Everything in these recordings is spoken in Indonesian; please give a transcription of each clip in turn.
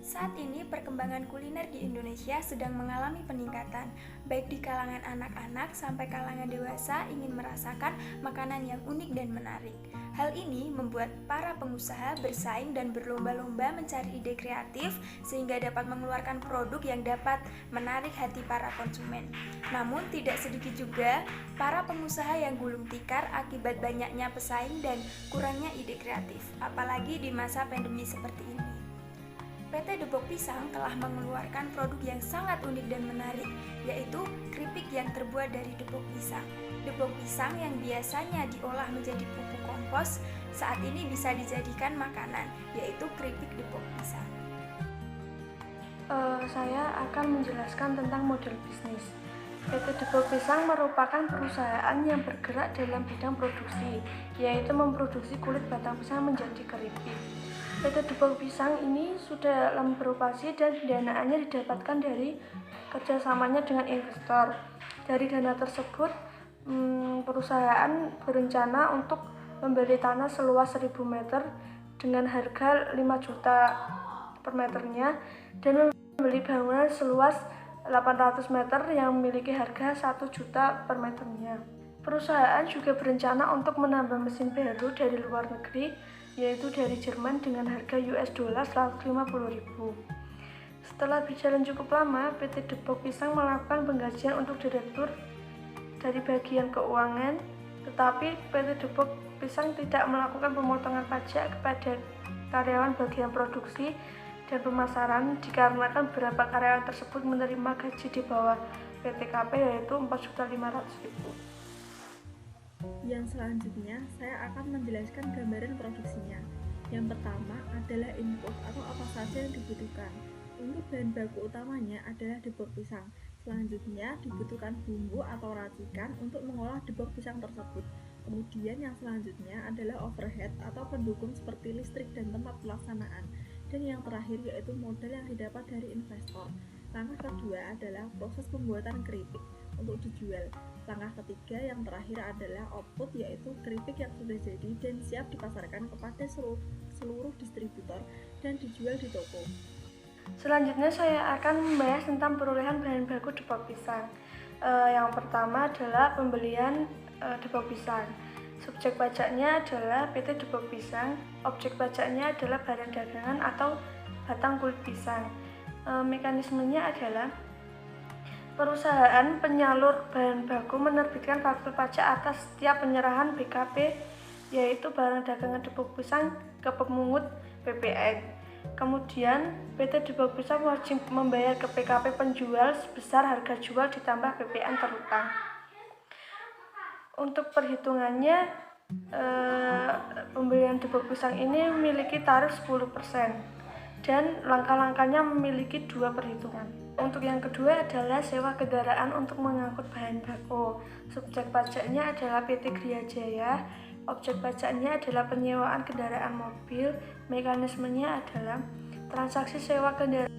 Saat ini perkembangan kuliner di Indonesia sedang mengalami peningkatan, baik di kalangan anak-anak sampai kalangan dewasa ingin merasakan makanan yang unik dan menarik. Hal ini membuat para pengusaha bersaing dan berlomba-lomba mencari ide kreatif sehingga dapat mengeluarkan produk yang dapat menarik hati para konsumen. Namun tidak sedikit juga para pengusaha yang gulung tikar akibat banyaknya pesaing dan kurangnya ide kreatif, apalagi di masa pandemi seperti ini. PT Depok Pisang telah mengeluarkan produk yang sangat unik dan menarik, yaitu keripik yang terbuat dari depok pisang. Depok pisang yang biasanya diolah menjadi pupuk kompos, saat ini bisa dijadikan makanan, yaitu keripik depok pisang. Saya akan menjelaskan tentang model bisnis. PT Depok Pisang merupakan perusahaan yang bergerak dalam bidang produksi, yaitu memproduksi kulit batang pisang menjadi keripik. PT Depok Pisang ini sudah lama beroperasi dan danaannya didapatkan dari kerjasamanya dengan investor. Dari dana tersebut, perusahaan berencana untuk membeli tanah seluas 1000 meter dengan harga 5 juta per meternya dan membeli bangunan seluas 800 meter yang memiliki harga 1 juta per meternya. Perusahaan juga berencana untuk menambah mesin baru dari luar negeri, yaitu dari Jerman dengan harga US dollar 150.000. Setelah berjalan cukup lama, PT Depok Pisang melakukan penggajian untuk direktur dari bagian keuangan, tetapi PT Depok Pisang tidak melakukan pemotongan pajak kepada karyawan bagian produksi dan pemasaran dikarenakan beberapa karyawan tersebut menerima gaji di bawah PTKP yaitu 4.500.000. Yang selanjutnya, saya akan menjelaskan gambaran produksinya. Yang pertama adalah input atau apa saja yang dibutuhkan. Untuk bahan baku utamanya adalah depok pisang. Selanjutnya dibutuhkan bumbu atau racikan untuk mengolah depok pisang tersebut. Kemudian yang selanjutnya adalah overhead atau pendukung seperti listrik dan tempat pelaksanaan. Dan yang terakhir yaitu modal yang didapat dari investor. Langkah kedua adalah proses pembuatan keripik untuk dijual. Langkah ketiga yang terakhir adalah output, yaitu keripik yang sudah jadi dan siap dipasarkan kepada seluruh distributor dan dijual di toko. Selanjutnya saya akan membahas tentang perolehan bahan baku depok pisang. Yang pertama adalah pembelian depok pisang. Subjek pajaknya adalah PT Depok Pisang. Objek pajaknya adalah barang dagangan atau batang kulit pisang. Mekanismenya adalah perusahaan penyalur bahan baku menerbitkan faktur pajak atas setiap penyerahan BKP, yaitu barang dagangan depok pisang, ke pemungut PPN. Kemudian PT Depok Pisang wajib membayar ke PKP penjual sebesar harga jual ditambah PPN terutang. Untuk perhitungannya, pembelian depok pisang ini memiliki tarif 10% dan langkah-langkahnya memiliki 2 perhitungan. Untuk yang kedua adalah sewa kendaraan untuk mengangkut bahan baku. Subjek pajaknya adalah PT Gria Jaya. Objek pajaknya adalah penyewaan kendaraan mobil. Mekanismenya adalah transaksi sewa kendaraan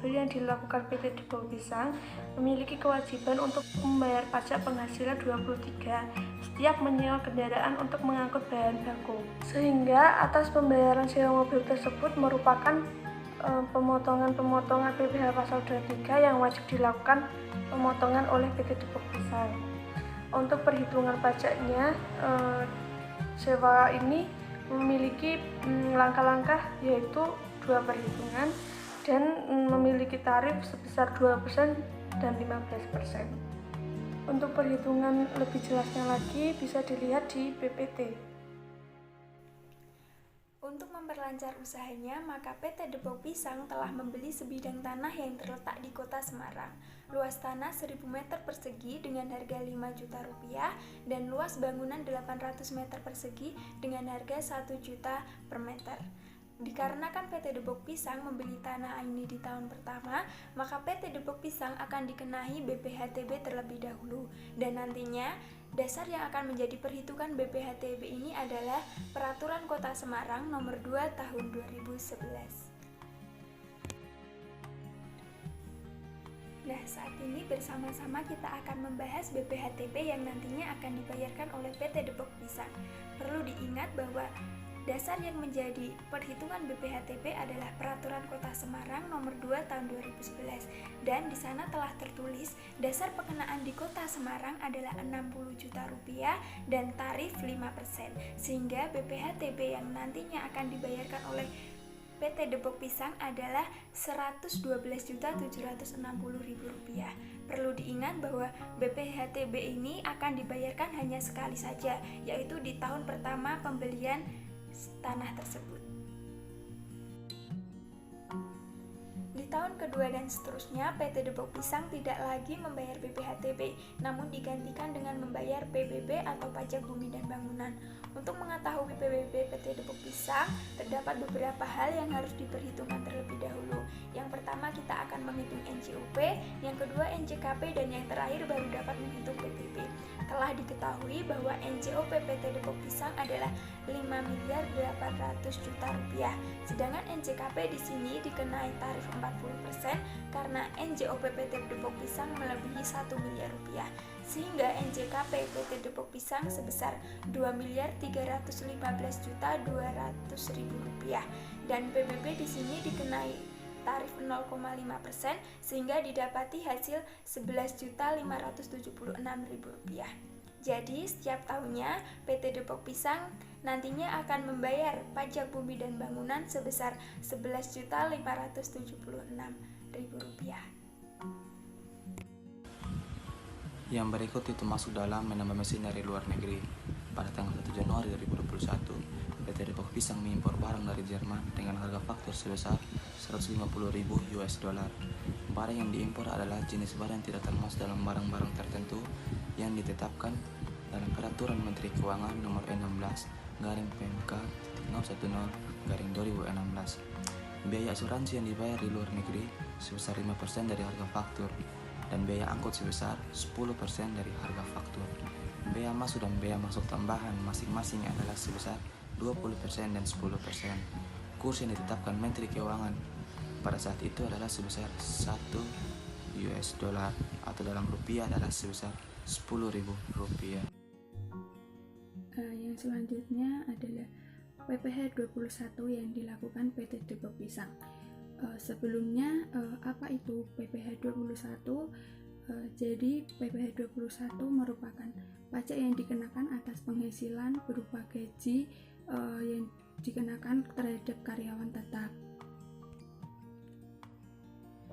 yang dilakukan PT Depok Pisang memiliki kewajiban untuk membayar pajak penghasilan 23 setiap menyewa kendaraan untuk mengangkut bahan baku, sehingga atas pembayaran sewa mobil tersebut merupakan pemotongan PPh pasal 23 yang wajib dilakukan pemotongan oleh PT Depok Pisang. Untuk perhitungan pajaknya, sewa ini memiliki langkah-langkah yaitu 2 perhitungan dan memiliki tarif sebesar 2% dan 15%. Untuk perhitungan lebih jelasnya lagi bisa dilihat di PPT. Untuk memperlancar usahanya, maka PT Depok Pisang telah membeli sebidang tanah yang terletak di kota Semarang. Luas tanah 1000 meter persegi dengan harga 5 juta rupiah dan luas bangunan 800 meter persegi dengan harga 1 juta per meter. Dikarenakan PT Depok Pisang membeli tanah ini di tahun pertama, maka PT Depok Pisang akan dikenahi BPHTB terlebih dahulu, dan nantinya dasar yang akan menjadi perhitungan BPHTB ini adalah Peraturan Kota Semarang Nomor 2 Tahun 2011. Nah, saat ini bersama-sama kita akan membahas BPHTB yang nantinya akan dibayarkan oleh PT Depok Pisang. Perlu diingat bahwa Dasar yang menjadi perhitungan BPHTB adalah Peraturan Kota Semarang Nomor 2 Tahun 2011 dan di sana telah tertulis dasar pengenaan di Kota Semarang adalah Rp60 juta dan tarif 5%, sehingga BPHTB yang nantinya akan dibayarkan oleh PT Depok Pisang adalah Rp112.760.000. Perlu diingat bahwa BPHTB ini akan dibayarkan hanya sekali saja, yaitu di tahun pertama pembelian tanah tersebut. Di tahun kedua dan seterusnya, PT Depok Pisang tidak lagi membayar BPHTB, namun digantikan dengan membayar PBB atau pajak bumi dan bangunan. Untuk mengetahui PBB PT Depok Pisang, terdapat beberapa hal yang harus diperhitungkan terlebih dahulu. Yang pertama, kita akan menghitung NJOP, yang kedua NJKP, dan yang terakhir baru dapat menghitung PBB. Telah diketahui bahwa NJOP PT Depok Pisang adalah Rp5.800.000.000, sedangkan NJKP di sini dikenai tarif 40% karena NJOP PT Depok Pisang melebihi Rp1 miliar, sehingga NJKP PT Depok Pisang sebesar Rp2.315.200.000 dan PBB di sini dikenai tarif 0,5% sehingga didapati hasil Rp11.576.000. Jadi setiap tahunnya PT Depok Pisang nantinya akan membayar pajak bumi dan bangunan sebesar Rp11.576.000. Yang berikut itu masuk dalam menambah mesin dari luar negeri. Pada tanggal 1 Januari 2021, PT Depok Pisang mengimpor barang dari Jerman dengan harga faktur sebesar $150.000. Barang yang diimpor adalah jenis barang yang tidak termasuk dalam barang-barang tertentu yang ditetapkan dalam Peraturan Menteri Keuangan Nomor 16/PMK.010/2016. Biaya asuransi yang dibayar di luar negeri sebesar 5% dari harga faktur dan biaya angkut sebesar 10% dari harga faktur. Biaya masuk dan biaya masuk tambahan masing-masing adalah sebesar 20% dan 10%. Kurs yang ditetapkan Menteri Keuangan pada saat itu adalah sebesar $1 atau dalam rupiah adalah sebesar Rp10.000. Yang selanjutnya adalah PPh 21 yang dilakukan PT Depok Pisang. Sebelumnya apa itu PPh 21? Jadi PPh 21 merupakan pajak yang dikenakan atas penghasilan berupa gaji yang dikenakan terhadap karyawan tetap.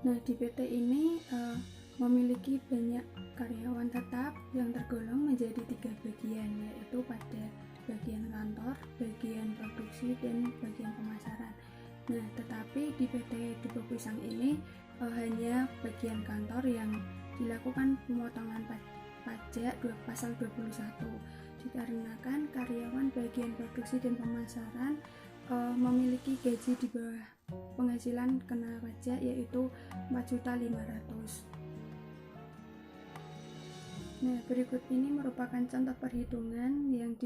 Nah, di PT ini memiliki banyak karyawan tetap yang tergolong menjadi 3 bagian, yaitu pada bagian kantor, bagian produksi, dan bagian pemasaran. Nah, tetapi di PT Depok Pisang ini hanya bagian kantor yang dilakukan pemotongan pajak pasal 21, dikarenakan karyawan bagian produksi dan pemasaran memiliki gaji di bawah penghasilan kena pajak yaitu Rp4.500.000. Nah, berikut ini merupakan contoh perhitungan yang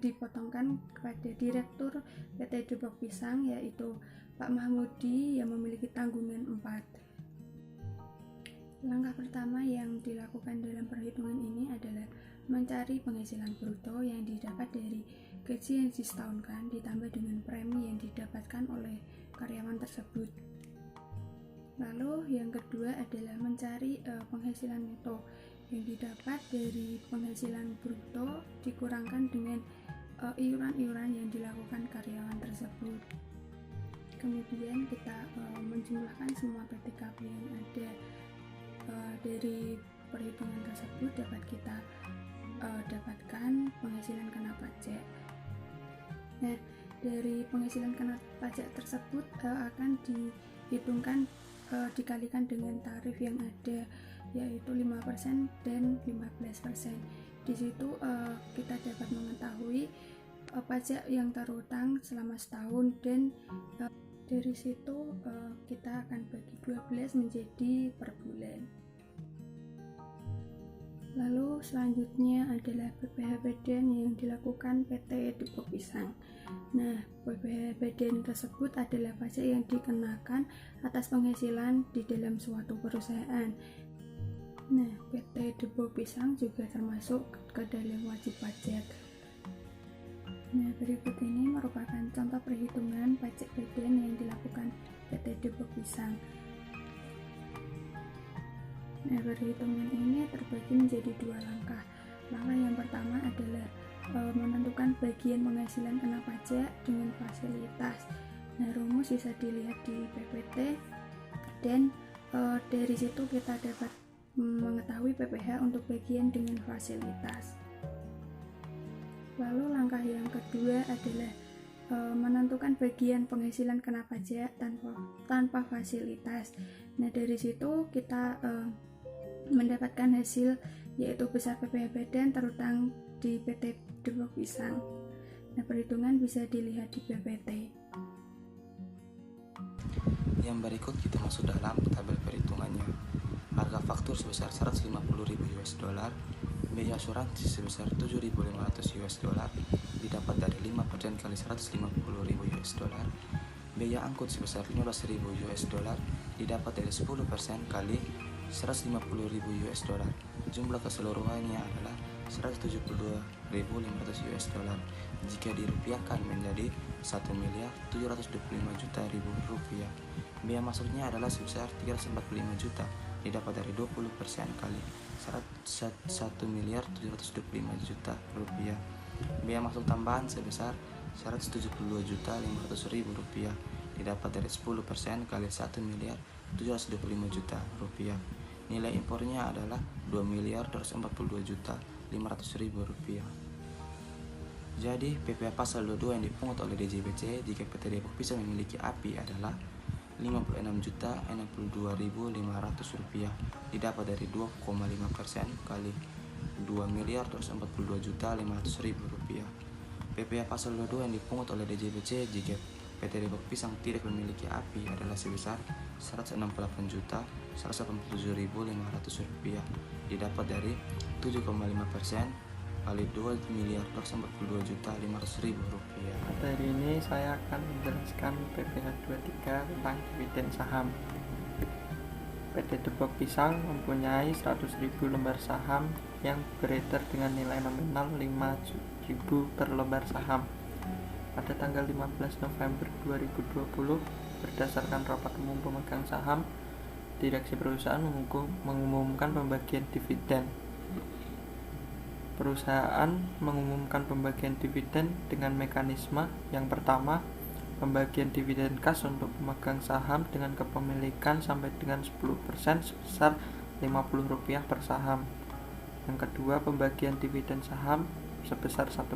dipotongkan kepada Direktur PT Depok Pisang, yaitu Pak Mahmudi yang memiliki tanggungan 4. Langkah pertama yang dilakukan dalam perhitungan ini adalah mencari penghasilan bruto yang didapat dari gaji yang disetahunkan ditambah dengan premi yang didapatkan oleh karyawan tersebut. Lalu yang kedua adalah mencari penghasilan neto yang didapat dari penghasilan bruto dikurangkan dengan iuran-iuran yang dilakukan karyawan tersebut. Kemudian kita menjumlahkan semua PTKP yang ada. Dari perhitungan tersebut dapat kita dapatkan penghasilan kena pajak. Nah, dari penghasilan kena pajak tersebut akan dihitungkan dikalikan dengan tarif yang ada, yaitu 5% dan 15%. Di situ kita dapat mengetahui pajak yang terutang selama setahun, dan dari situ kita akan bagi 12 menjadi per bulan. Lalu selanjutnya adalah PPh Badan yang dilakukan PT Depok Pisang. Nah, PPh Badan tersebut adalah pajak yang dikenakan atas penghasilan di dalam suatu perusahaan. Nah, PT Depok Pisang juga termasuk ke dalam wajib pajak. Nah, berikut ini merupakan contoh perhitungan pajak badan yang dilakukan PT Depok Pisang. Nah, perhitungan ini terbagi menjadi dua langkah. Langkah yang pertama adalah menentukan bagian penghasilan kena pajak dengan fasilitas. Nah, rumus bisa dilihat di PPT dan dari situ kita dapat mengetahui PPh untuk bagian dengan fasilitas. Lalu langkah yang kedua adalah menentukan bagian penghasilan kena pajak tanpa fasilitas. Nah, dari situ kita mendapatkan hasil yaitu besar PPh badan terutang di PT Depok Pisang. Nah, perhitungan bisa dilihat di PPT. Yang berikut kita masuk dalam tabel perhitungannya. Harga faktur sebesar 150.000 US dollar, biaya asuransi sebesar 7.500 US dollar didapat dari 5% kali 150.000 US dollar. Biaya angkut sebesar 15.000 US dollar didapat dari 10% kali 150.000 US dollar. Jumlah keseluruhannya adalah 172.500 US dollar. Jika dirupiahkan menjadi 1.725.000.000 rupiah. Biaya masuknya adalah sebesar 345 juta didapat dari 20% kali 1.725.000.000 rupiah. Biaya masuk tambahan sebesar 172.500.000 rupiah didapat dari 10% kali 1.725 juta rupiah. Nilai impornya adalah 2.242.500.000 rupiah. Jadi PPh pasal 22 yang dipungut oleh DJBC jika PT Depok Pisang memiliki API adalah 56.062.500 rupiah didapat dari 2,5% kali 2.242.500.000 rupiah. PPh pasal 22 yang dipungut oleh DJBC jika PT Depok Pisang tidak memiliki API adalah sebesar 168.187.500 rupiah didapat dari 7,5% kali 2.242.500.000 rupiah. Hari ini saya akan menjelaskan PPh 23 tentang dividen saham. PT Depok Pisang mempunyai 100.000 lembar saham yang beredar dengan nilai nominal 5.000 per lembar saham. Pada tanggal 15 November 2020, berdasarkan rapat umum pemegang saham, direksi perusahaan mengumumkan pembagian dividen. Perusahaan mengumumkan pembagian dividen dengan mekanisme yang pertama, pembagian dividen kas untuk pemegang saham dengan kepemilikan sampai dengan 10% sebesar Rp50 per saham. Yang kedua, pembagian dividen saham sebesar 1%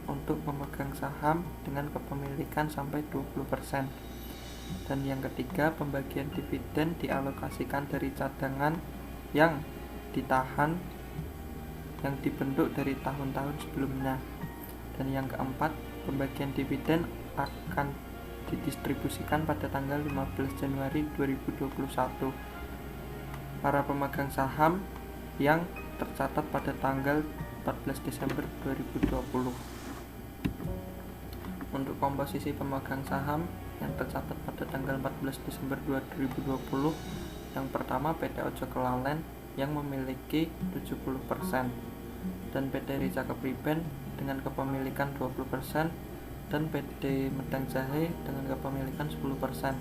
untuk pemegang saham dengan kepemilikan sampai 20%. Dan yang ketiga, pembagian dividen dialokasikan dari cadangan yang ditahan yang dibentuk dari tahun-tahun sebelumnya. Dan yang keempat, pembagian dividen akan didistribusikan pada tanggal 15 Januari 2021. Para pemegang saham yang tercatat pada tanggal 14 Desember 2020. Untuk komposisi pemegang saham yang tercatat pada tanggal 14 Desember 2020, yang pertama PT Ojo Kelalen yang memiliki 70%, dan PT Rica Kepriben dengan kepemilikan 20%, dan PT Medang Jahe dengan kepemilikan 10%.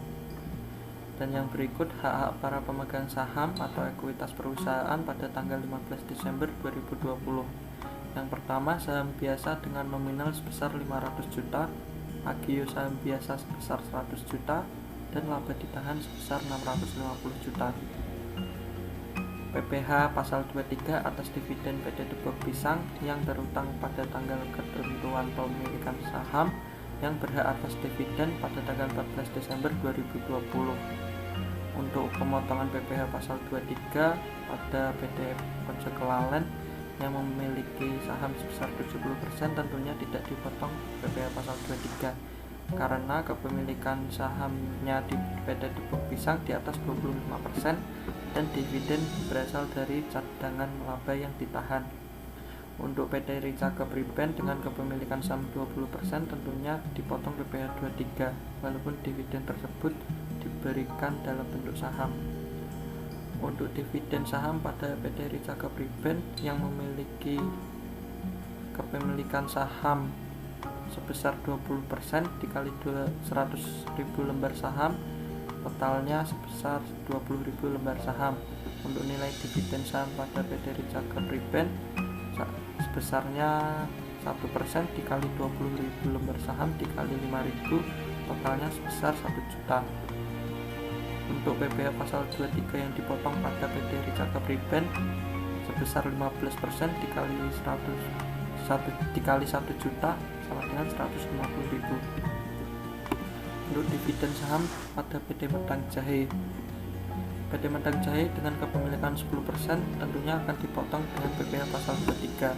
Dan yang berikut hak-hak para pemegang saham atau ekuitas perusahaan pada tanggal 15 Desember 2020. Yang pertama, saham biasa dengan nominal sebesar 500 juta, agio saham biasa sebesar 100 juta, dan laba ditahan sebesar 650 juta. PPh pasal 23 atas dividen PT Depok Pisang yang terutang pada tanggal ketentuan pemilikan saham yang berhak atas dividen pada tanggal 14 Desember 2020. Untuk pemotongan PPh pasal 23 pada PT Ojo Kelalen yang memiliki saham sebesar 70% tentunya tidak dipotong PPh pasal 23 karena kepemilikan sahamnya di PT Depok Pisang di atas 25% dan dividen berasal dari cadangan laba yang ditahan. Untuk PT Rica Kepriben dengan kepemilikan saham 20% tentunya dipotong PPh 23 walaupun dividen tersebut diberikan dalam bentuk saham. Untuk dividen saham pada PT Rica Kepriben yang memiliki kepemilikan saham sebesar 20% dikali 100.000 lembar saham, totalnya sebesar 20.000 lembar saham. Untuk nilai dividen saham pada PT Ricaga Priben sebesarnya 1% dikali 20.000 lembar saham dikali 5.000, totalnya sebesar 1 juta. Untuk PPh pasal 23 yang dipotong pada PT Ricaga Priben sebesar 15% dikali 1 juta sama dengan 150.000. Untuk dividen saham pada PT Medang Jahe, PT Medang Jahe dengan kepemilikan 10% tentunya akan dipotong dengan PPh pasal 23.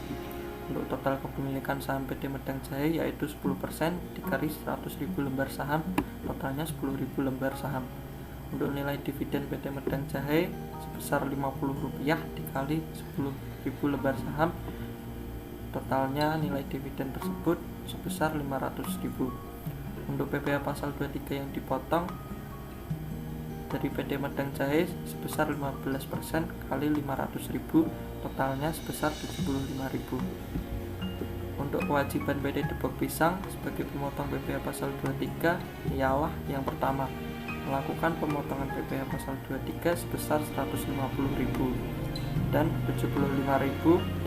Untuk total kepemilikan saham PT Medang Jahe yaitu 10% dikali 100.000 lembar saham, totalnya 10.000 lembar saham. Untuk nilai dividen PT Medang Jahe sebesar Rp50 dikali 10.000 lembar saham, totalnya nilai dividen tersebut sebesar 500.000. Untuk PPh pasal 23 yang dipotong dari PT Medang Jahe sebesar 15% kali 500.000, totalnya sebesar 75.000. Untuk kewajiban PT Depok Pisang sebagai pemotong PPh pasal 23 ialah yang pertama, melakukan pemotongan PPh pasal 23 sebesar 150.000 dan 75.000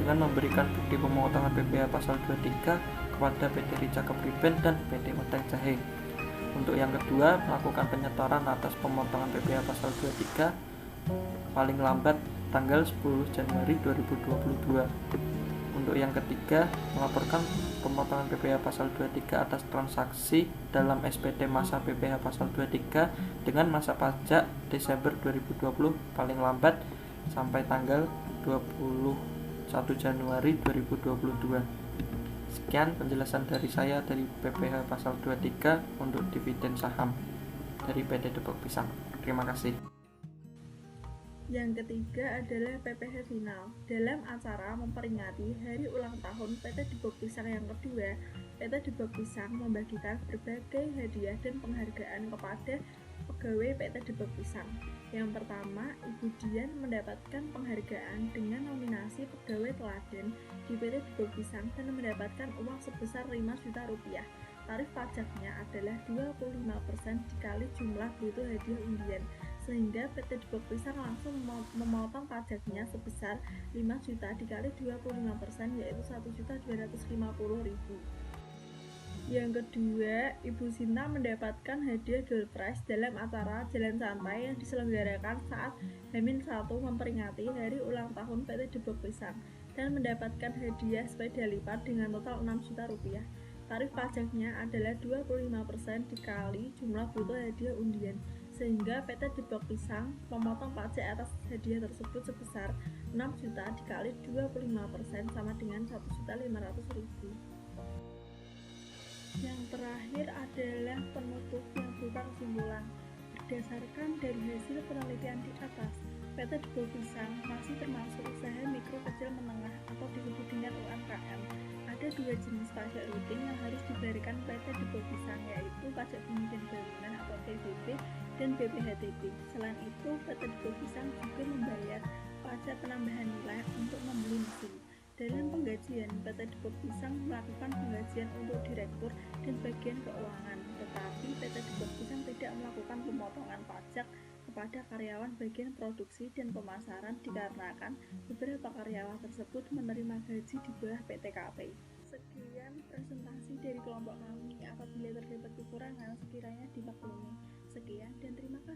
dengan memberikan bukti pemotongan PPh pasal 23 kepada PT Ricaga Priben dan PT Medang Jahe. Untuk yang kedua, melakukan penyetoran atas pemotongan PPh pasal 23 paling lambat tanggal 10 Januari 2022. Untuk yang ketiga, melaporkan pemotongan PPh pasal 23 atas transaksi dalam SPT masa PPh pasal 23 dengan masa pajak Desember 2020 paling lambat sampai tanggal 21 Januari 2022. Sekian penjelasan dari saya dari PPh pasal 23 untuk dividen saham dari PT Depok Pisang. Terima kasih. Yang ketiga adalah PPh final. Dalam acara memperingati hari ulang tahun PT Depok Pisang yang kedua, PT Depok Pisang membagikan berbagai hadiah dan penghargaan kepada pegawai PT Depok Pisang. Yang pertama, Ibu Dian mendapatkan penghargaan dengan nominasi pegawai teladan di PT Depok Pisang dan mendapatkan uang sebesar 5 juta rupiah. Tarif pajaknya adalah 25% dikali jumlah bruto hadiah undian, sehingga PT Depok Pisang langsung memotong pajaknya sebesar 5 juta dikali 25% yaitu 1.250.000. Yang kedua, Ibu Sinta mendapatkan hadiah door prize dalam acara jalan santai yang diselenggarakan saat H-1 memperingati hari ulang tahun PT Depok Pisang dan mendapatkan hadiah sepeda lipat dengan total 6 juta rupiah. Tarif pajaknya adalah 25% dikali jumlah bruto hadiah undian, sehingga PT Depok Pisang memotong pajak atas hadiah tersebut sebesar 6 juta dikali 25% sama dengan 1.500.000. Yang terakhir adalah penutup yang berupa kesimpulan. Berdasarkan dari hasil penelitian di atas, PT Depok Pisang masih termasuk usaha mikro kecil menengah atau disebut dengan UMKM. Ada dua jenis pajak rutin yang harus dibayarkan PT Depok Pisang, yaitu pajak bumi dan bangunan atau PBB dan BPHTB. Selain itu, PT Depok Pisang juga membayar pajak penambahan nilai untuk membeli mesin. Dalam penggajian, PT Depok Pisang melakukan penggajian untuk direktur dan bagian keuangan, tetapi PT Depok Pisang tidak melakukan pemotongan pajak kepada karyawan bagian produksi dan pemasaran dikarenakan beberapa karyawan tersebut menerima gaji di bawah PTKP. Sekian presentasi dari kelompok kami. Apabila terdapat kekurangan, sekiranya dimaklumi. Sekian dan terima kasih.